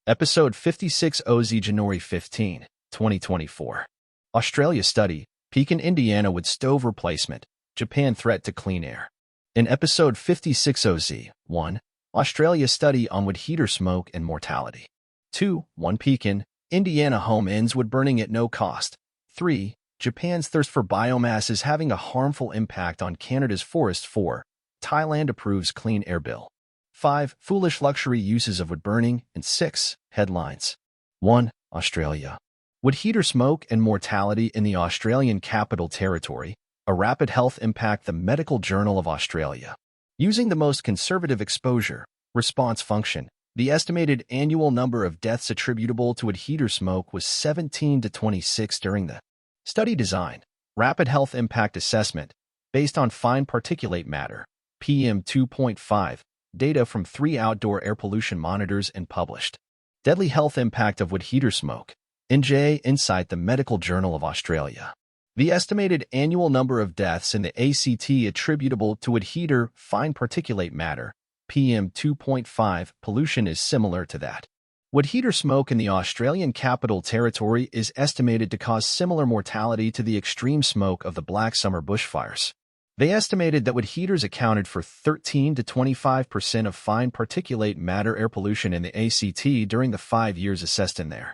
Episode 56 OZ January 15, 2024. Australia study, Pekin Indiana wood stove replacement, Japan threat to clean air. In Episode 56 OZ, 1. Australia study on wood heater smoke and mortality. 2. 1 Pekin, Indiana home ends wood burning at no cost. 3. Japan's thirst for biomass is having a harmful impact on Canada's forests. 4. Thailand approves clean air bill. 5. Foolish luxury uses of wood burning. And 6. Headlines. 1. Australia. Wood heater smoke and mortality in the Australian Capital Territory, a rapid health impact. The Medical Journal of Australia. Using the most conservative exposure response function, the estimated annual number of deaths attributable to wood heater smoke was 17 to 26 during the study design. Rapid health impact assessment, based on fine particulate matter, PM2.5, data from 3 outdoor air pollution monitors and published. Deadly health impact of wood heater smoke. NJ Insight, the Medical Journal of Australia. The estimated annual number of deaths in the ACT attributable to wood heater fine particulate matter, PM2.5, pollution is similar to that. Wood heater smoke in the Australian Capital Territory is estimated to cause similar mortality to the extreme smoke of the Black Summer Bushfires. They estimated that wood heaters accounted for 13 to 25% of fine particulate matter air pollution in the ACT during the 5 years assessed in there.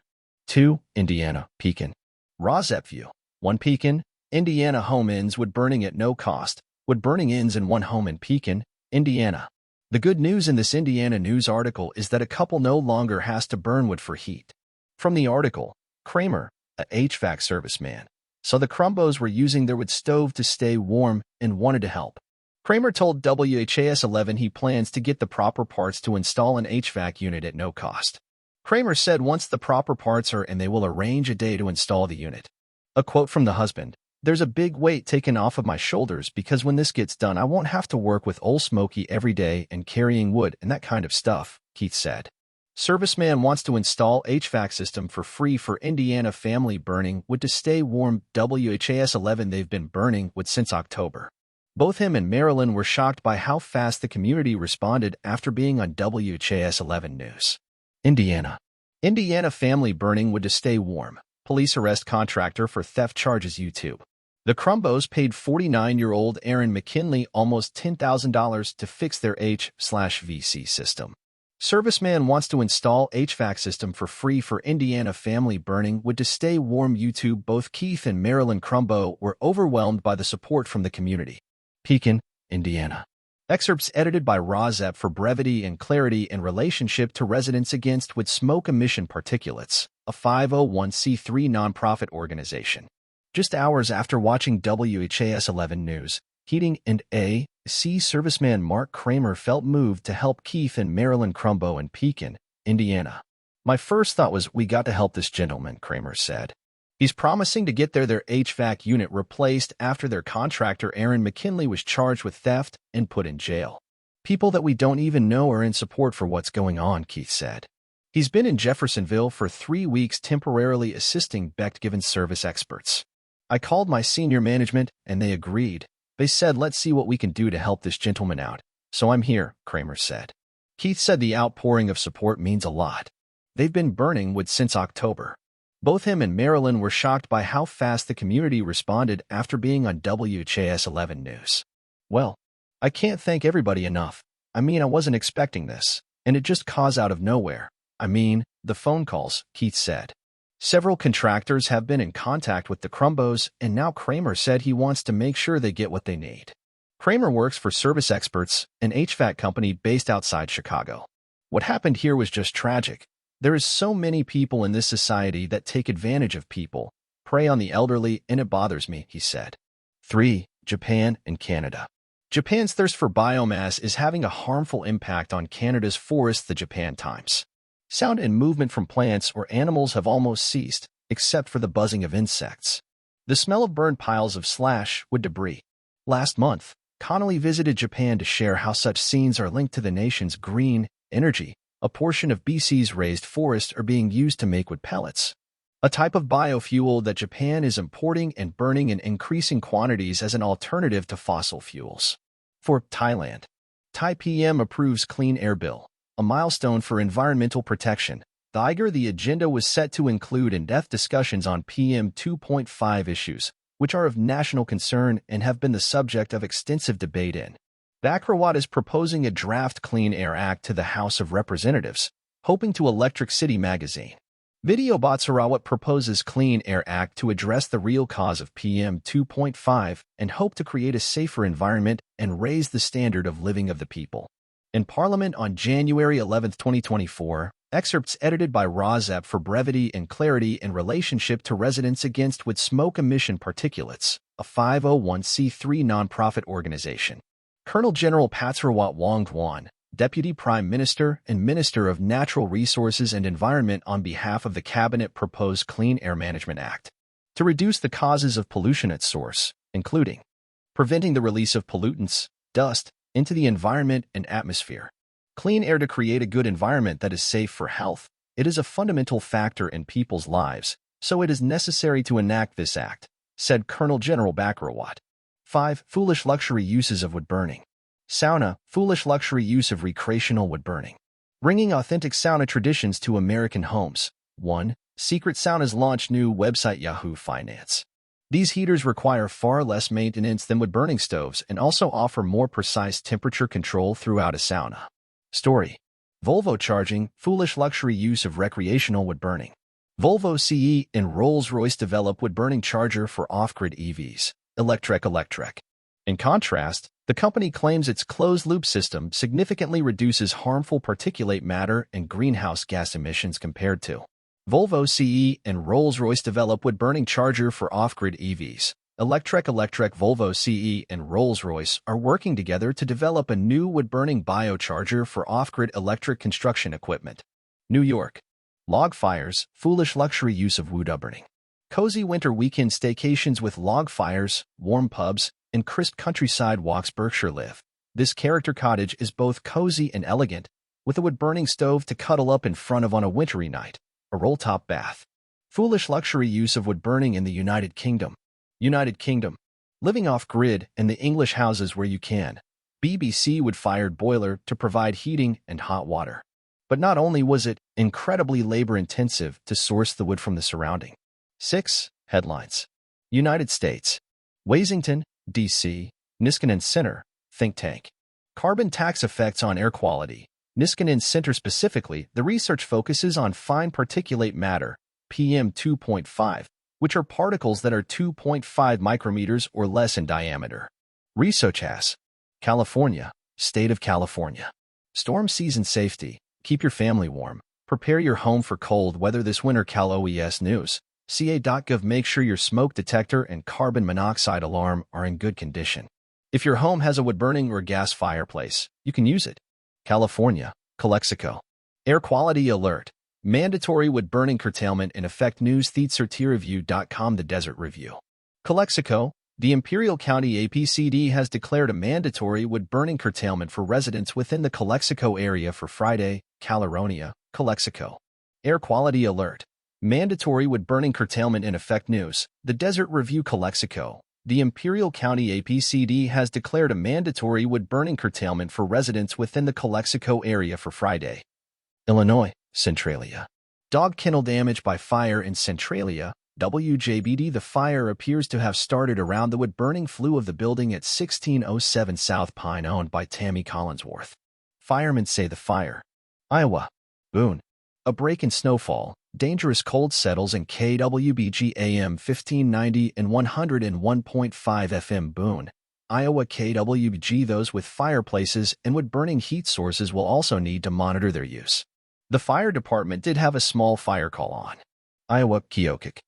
2. Indiana, Pekin. RAWSEP View. 1 Pekin, Indiana home ends wood burning at no cost. Wood burning ends in one home in Pekin, Indiana. The good news in this Indiana news article is that a couple no longer has to burn wood for heat. From the article, Cramer, a HVAC serviceman, so the Crumbos were using their wood stove to stay warm and wanted to help. Cramer told WHAS11 he plans to get the proper parts to install an HVAC unit at no cost. Cramer said once the proper parts are in, they will arrange a day to install the unit. A quote from the husband, "There's a big weight taken off of my shoulders because when this gets done I won't have to work with old Smokey every day and carrying wood and that kind of stuff," Keith said. Serviceman wants to install HVAC system for free for Indiana family burning wood to stay warm. WHAS11 They've been burning wood since October. Both him and Marilyn were shocked by how fast the community responded after being on WHAS11 News. Indiana. Indiana family burning wood to stay warm. Police arrest contractor for theft charges. YouTube. The Crumbos paid 49-year-old Aaron McKinley almost $10,000 to fix their HVAC system. Serviceman wants to install HVAC system for free for Indiana family burning wood to stay warm. YouTube. Both Keith and Marilyn Crumbo were overwhelmed by the support from the community. Pekin, Indiana. Excerpts edited by RAWSEP for brevity and clarity in relationship to residents against wood smoke emission Particulates, a 501c3 nonprofit organization. Just hours after watching WHAS11 News, Heating and A.C. Serviceman Mark Cramer felt moved to help Keith and Marilyn Crumbo in Pekin, Indiana. "My first thought was, we got to help this gentleman," Cramer said. "He's promising to get their HVAC unit replaced after their contractor Aaron McKinley was charged with theft and put in jail. People that we don't even know are in support for what's going on," Keith said. He's been in Jeffersonville for 3 weeks temporarily assisting Beck given service experts. "I called my senior management and they agreed. They said, let's see what we can do to help this gentleman out. So I'm here," Cramer said. Keith said the outpouring of support means a lot. They've been burning wood since October. Both him and Marilyn were shocked by how fast the community responded after being on WHAS11 News. "Well, I can't thank everybody enough. I wasn't expecting this, and it just caused out of nowhere. The phone calls," Keith said. Several contractors have been in contact with the Crumbos, and now Cramer said he wants to make sure they get what they need. Cramer works for Service Experts, an HVAC company based outside Chicago. "What happened here was just tragic. There is so many people in this society that take advantage of people, prey on the elderly, and it bothers me," he said. 3. Japan and Canada. Japan's thirst for biomass is having a harmful impact on Canada's forests. The Japan Times. Sound and movement from plants or animals have almost ceased, except for the buzzing of insects. The smell of burned piles of wood debris. Last month, Connolly visited Japan to share how such scenes are linked to the nation's green energy. A portion of BC's raised forests are being used to make wood pellets, a type of biofuel that Japan is importing and burning in increasing quantities as an alternative to fossil fuels. 4. Thailand. Thai PM approves clean air bill, a milestone for environmental protection. The agenda was set to include in-depth discussions on PM 2.5 issues, which are of national concern and have been the subject of extensive debate in. Bacrawat is proposing a draft Clean Air Act to the House of Representatives, hoping to Electric City magazine. Videobot Sarawat proposes Clean Air Act to address the real cause of PM 2.5 and hope to create a safer environment and raise the standard of living of the people. In Parliament on January 11, 2024, Excerpts edited by RAWSEP for brevity and clarity in relationship to residents against with smoke emission particulates, a 501c3 nonprofit organization. Colonel General Patsarawat Wongtuan, Deputy Prime Minister and Minister of Natural Resources and Environment on behalf of the Cabinet proposed Clean Air Management Act to reduce the causes of pollution at source, including preventing the release of pollutants, dust, into the environment and atmosphere. Clean air to create a good environment that is safe for health. It is a fundamental factor in people's lives, so it is necessary to enact this act, said Colonel General Bacrawat. 5. Foolish luxury uses of wood burning. Sauna, foolish luxury use of recreational wood burning. Bringing authentic sauna traditions to American homes. 1. Secret Saunas launch new website Yahoo Finance. These heaters require far less maintenance than wood-burning stoves and also offer more precise temperature control throughout a sauna. Story. Volvo charging, foolish luxury use of recreational wood-burning. Volvo CE and Rolls-Royce develop wood-burning charger for off-grid EVs. Electrek. In contrast, the company claims its closed-loop system significantly reduces harmful particulate matter and greenhouse gas emissions compared to Volvo CE and Rolls-Royce develop wood-burning charger for off-grid EVs. Electrek Volvo CE and Rolls-Royce are working together to develop a new wood-burning biocharger for off-grid electric construction equipment. New York. Log fires, foolish luxury use of wood burning. Cozy winter weekend staycations with log fires, warm pubs, and crisp countryside walks. Berkshire live. This character cottage is both cozy and elegant, with a wood-burning stove to cuddle up in front of on a wintry night. A roll-top bath. Foolish luxury use of wood burning in the United Kingdom. Living off-grid in the English houses where you can. BBC wood-fired boiler to provide heating and hot water. But not only was it incredibly labor-intensive to source the wood from the surrounding. 6. Headlines. United States. Washington, D.C., Niskanen Center, think tank. Carbon tax effects on air quality. Niskanen Center specifically, the research focuses on fine particulate matter, PM 2.5, which are particles that are 2.5 micrometers or less in diameter. WHAS, California, State of California. Storm season safety. Keep your family warm. Prepare your home for cold weather this winter. Cal OES News. CA.gov. Make sure your smoke detector and carbon monoxide alarm are in good condition. If your home has a wood-burning or gas fireplace, you can use it. California, Calexico. Air quality alert. Mandatory wood-burning curtailment in effect. News. TheSertIrreview.com. The Desert Review. Calexico. The Imperial County APCD has declared a mandatory wood-burning curtailment for residents within the Calexico area for Friday. Caleronia, Calexico. Air quality alert. Mandatory wood-burning curtailment in effect. News. The Desert Review. Calexico. The Imperial County APCD has declared a mandatory wood-burning curtailment for residents within the Calexico area for Friday. Illinois, Centralia. Dog kennel damage by fire in Centralia. WJBD. The fire appears to have started around the wood-burning flue of the building at 1607 South Pine owned by Tammy Collinsworth. Firemen say the fire. Iowa. Boone. A break in snowfall. Dangerous cold settles in KWBG AM 1590 and 101.5 FM. Boone, Iowa. KWBG. Those with fireplaces and wood-burning heat sources will also need to monitor their use. The fire department did have a small fire call on. Iowa. Keokuk.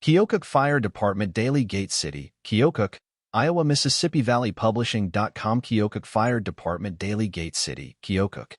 Keokuk Fire Department. Daily Gate City, Keokuk, Iowa. Mississippi Valley Publishing.com. Keokuk Fire Department. Daily Gate City, Keokuk,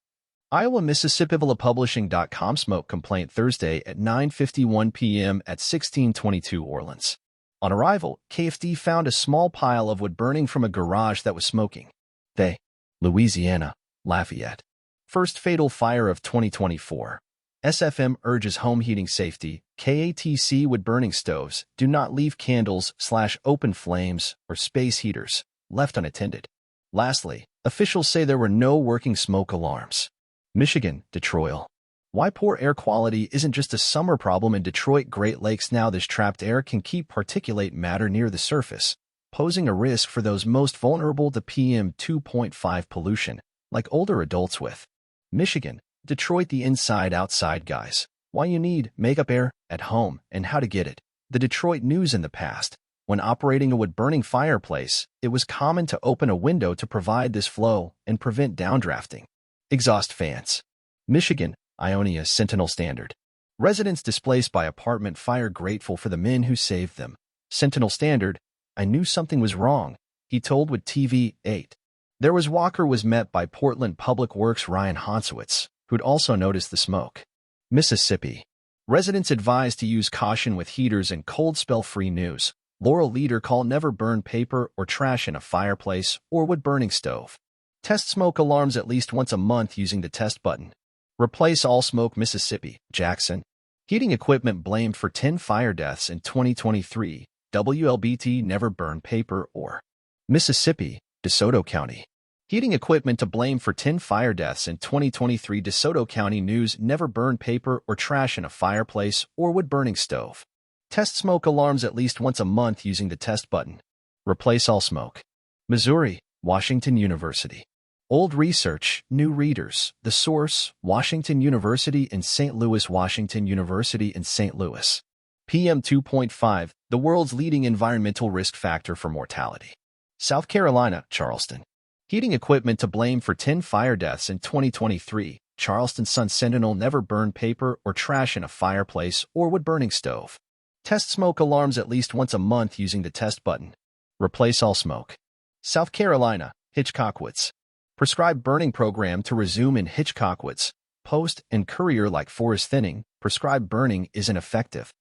Iowa. MississippiValleyPublishing.com. Smoke complaint Thursday at 9:51 p.m. at 1622 Orleans. On arrival, KFD found a small pile of wood burning from a garage that was smoking. They, Louisiana, Lafayette. First fatal fire of 2024. SFM urges home heating safety. KATC. Wood-burning stoves do not leave candles/open flames or space heaters left unattended. Lastly, officials say there were no working smoke alarms. Michigan, Detroit. Why poor air quality isn't just a summer problem in Detroit Great Lakes now. This trapped air can keep particulate matter near the surface, posing a risk for those most vulnerable to PM 2.5 pollution, like older adults with Michigan, Detroit, the inside-outside guys. Why you need makeup air at home and how to get it. The Detroit News. In the past, when operating a wood-burning fireplace, it was common to open a window to provide this flow and prevent downdrafting. Exhaust fans. Michigan, Ionia. Sentinel Standard. Residents displaced by apartment fire grateful for the men who saved them. Sentinel Standard. I knew something was wrong, he told with TV 8. There was Walker was met by Portland Public Works Ryan Honsowitz, who'd also noticed the smoke. Mississippi. Residents advised to use caution with heaters and cold spell-free news. Laurel leader call never burn paper or trash in a fireplace or wood-burning stove. Test smoke alarms at least once a month using the test button. Replace all smoke. Mississippi. Jackson. Heating equipment blamed for 10 fire deaths in 2023. WLBT never burn paper or Mississippi. DeSoto County. Heating equipment to blame for 10 fire deaths in 2023. DeSoto County News never burn paper or trash in a fireplace or wood-burning stove. Test smoke alarms at least once a month using the test button. Replace all smoke. Missouri. Washington University. Old research, new readers. The source, Washington University in St. Louis. Washington University in St. Louis. PM 2.5, the world's leading environmental risk factor for mortality. South Carolina, Charleston. Heating equipment to blame for 10 fire deaths in 2023. Charleston Sun. Sentinel never burn paper or trash in a fireplace or wood-burning stove. Test smoke alarms at least once a month using the test button. Replace all smoke. South Carolina, Hitchcockwoods. Prescribed burning program to resume in Hitchcockwoods. Post and courier like forest thinning. Prescribed burning is ineffective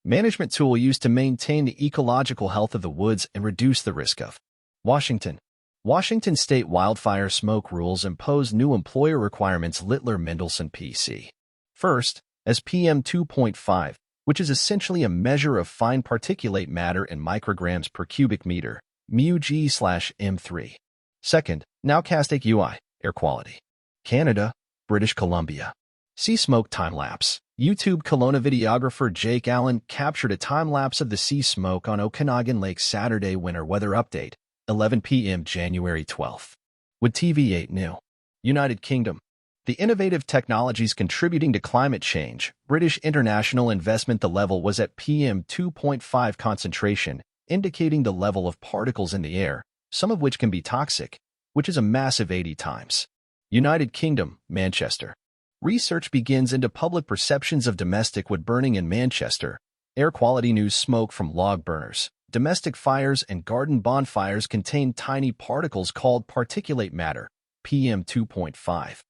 management tool used to maintain the ecological health of the woods and reduce the risk of Washington. Washington state wildfire smoke rules impose new employer requirements. Littler Mendelsohn PC. First, as PM 2.5, which is essentially a measure of fine particulate matter in micrograms per cubic meter, μg/m3. Second, nowcastic UI, air quality. Canada, British Columbia. See smoke time-lapse. YouTube. Kelowna videographer Jake Allen captured a time-lapse of the sea smoke on Okanagan Lake. Saturday winter weather update, 11 p.m. January 12th. With TV8 New. United Kingdom. The innovative technologies contributing to climate change. British international investment. The level was at PM 2.5 concentration, indicating the level of particles in the air, some of which can be toxic, which is a massive 80 times. United Kingdom, Manchester. Research begins into public perceptions of domestic wood burning in Manchester. Air quality news. Smoke from log burners, domestic fires, and garden bonfires contain tiny particles called particulate matter, PM 2.5,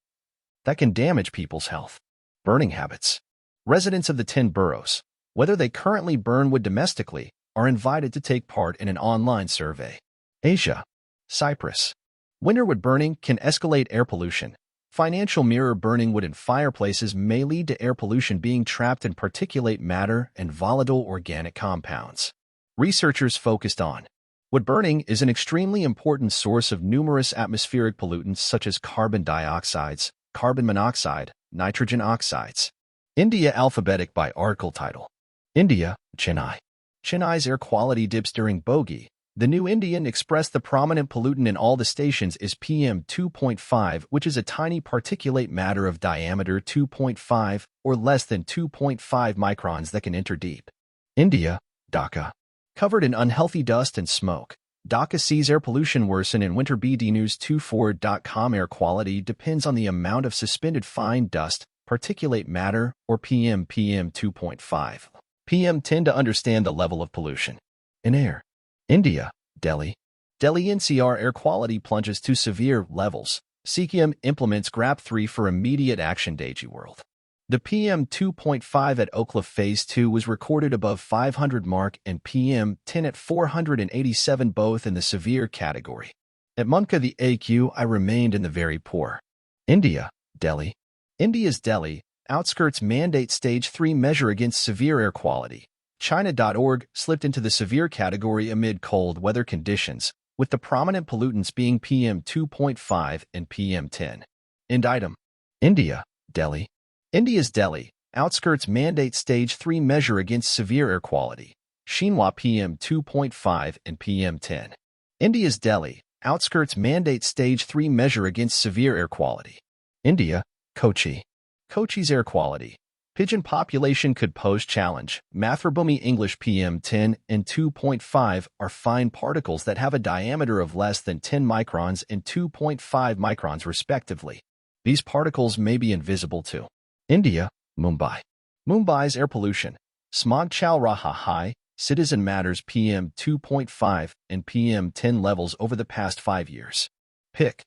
that can damage people's health. Burning habits. Residents of the 10 boroughs, whether they currently burn wood domestically, are invited to take part in an online survey. Asia. Cyprus. Winter wood burning can escalate air pollution. Financial mirror. Burning wood in fireplaces may lead to air pollution being trapped in particulate matter and volatile organic compounds. Researchers focused on wood burning is an extremely important source of numerous atmospheric pollutants such as carbon dioxides, carbon monoxide, nitrogen oxides. India. Alphabetic by article title. India, Chennai. Chennai's air quality dips during bogey. The New Indian expressed the prominent pollutant in all the stations is PM 2.5, which is a tiny particulate matter of diameter 2.5 or less than 2.5 microns that can enter deep. India, Dhaka. Covered in unhealthy dust and smoke. Dhaka sees air pollution worsen in winter. BDnews24.com. Air quality depends on the amount of suspended fine dust, particulate matter, or PM 2.5. PM10 to understand the level of pollution in air. India, Delhi. Delhi NCR air quality plunges to severe levels. CKM implements GRAP 3 for immediate action. DG World. The PM 2.5 at Oakla Phase 2 was recorded above 500 mark and PM 10 at 487, both in the severe category. At Munka the AQI remained in the very poor. India, Delhi. India's Delhi outskirts mandate Stage 3 measure against severe air quality. China.org slipped into the severe category amid cold weather conditions, with the prominent pollutants being PM 2.5 and PM 10. End item. India, Delhi. India's Delhi outskirts mandate Stage 3 measure against severe air quality. Xinhua PM 2.5 and PM 10. India's Delhi outskirts mandate Stage 3 measure against severe air quality. India, Kochi. Kochi's air quality. Pigeon population could pose challenge. Mathrubhumi English PM 10 and 2.5 are fine particles that have a diameter of less than 10 microns and 2.5 microns respectively. These particles may be invisible to India, Mumbai. Mumbai's air pollution. Smog Chal Raha high, Citizen Matters PM 2.5 and PM 10 levels over the past 5 years. Pick.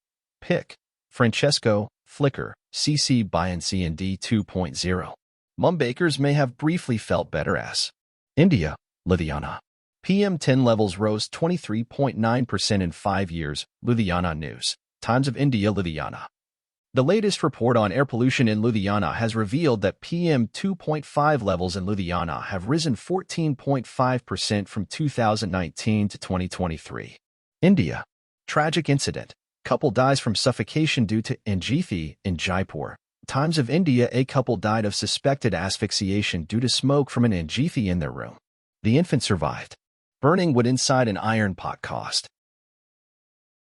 Francesco, Flickr, CC by and C&D 2.0. Mumbakers may have briefly felt better as India, Ludhiana. PM 10 levels rose 23.9% in 5 years, Ludhiana News. Times of India, Ludhiana. The latest report on air pollution in Ludhiana has revealed that PM 2.5 levels in Ludhiana have risen 14.5% from 2019 to 2023. India. Tragic incident. Couple dies from suffocation due to angithi in Jaipur. Times of India. A couple died of suspected asphyxiation due to smoke from an angithi in their room. The infant survived. Burning wood inside an iron pot cost